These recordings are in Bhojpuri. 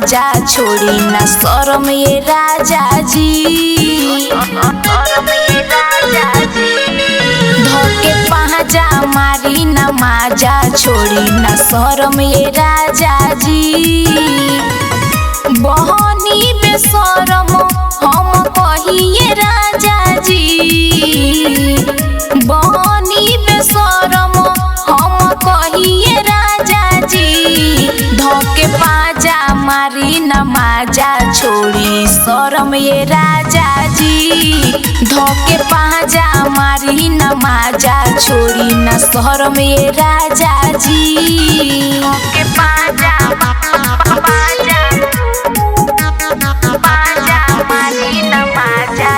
नमाजा छोड़ी न शरम ये राजा जी। धोके पाजा मारी नमाजा छोड़ी न शरम ये राजा जी। बहनी बेशरम हम कहिए राजा जी। बहनी बेशरम हम कहिए राजा जी। धोके पाजा मारी नमाजा छोड़ी शरम ये राजा जी। धोके पाजा मारी नमाजा छोड़ी न शरम ये राजा जी। धोके पाजा मारी नमाजा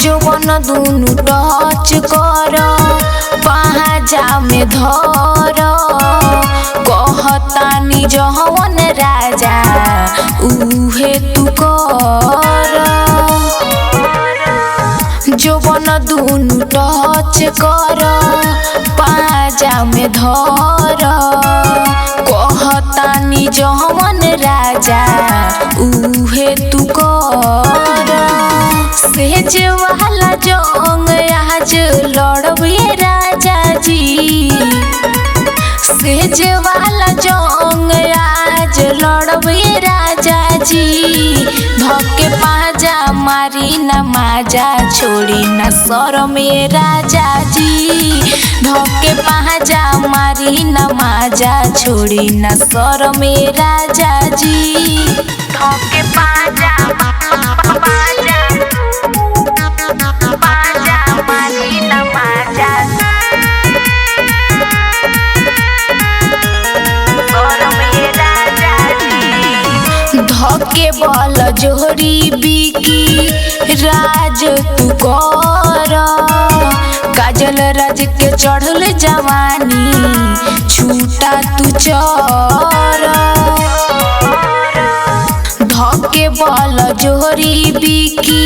जवन दुनु टच कर पाजा में धर। कहतानी जवन राजा उहे तू कर। जवन दुनु टच कर पाजा में धर। कहतानी जवन राजा उहे तू कर। सेज वाला जंग आज लड़बे राजा जी। सेज वाला जंग आज लड़बे राजा जी। धोके पाजा मारी नमाजा छोड़ी न शरम ये राजा जी। धोके पाजा मारी नमाजा छोड़ी न शरम ये राजा जी। धोके पाजा मारी नमाजा शरम ये राजा जी। धोके बल जोहरी बिकी राज तू कर। काजल राज के चढ़ल जवानी छूटा तू चर। धोके बल जोहरी बिकी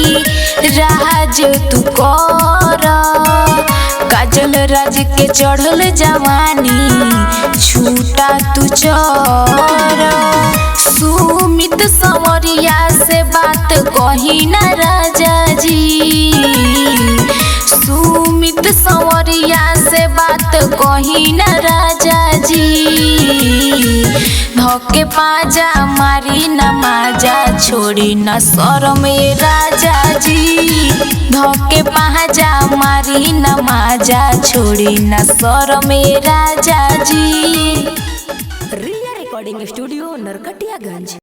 राज तू कर। काजल राज के चढ़ल जवानी छूटा तू चर। सुमित संवरिया से बात कही न राजा जी। सुमित संवरिया से बात कही न राजा जी। धोके पाजा मारी नमाजा छोड़ी न शरम ये राजा जी। धोके पाजा मारी नमाजा छोड़ी न शरम ये राजा जी। रिया रिकॉर्डिंग स्टूडियो नरकटियागंज।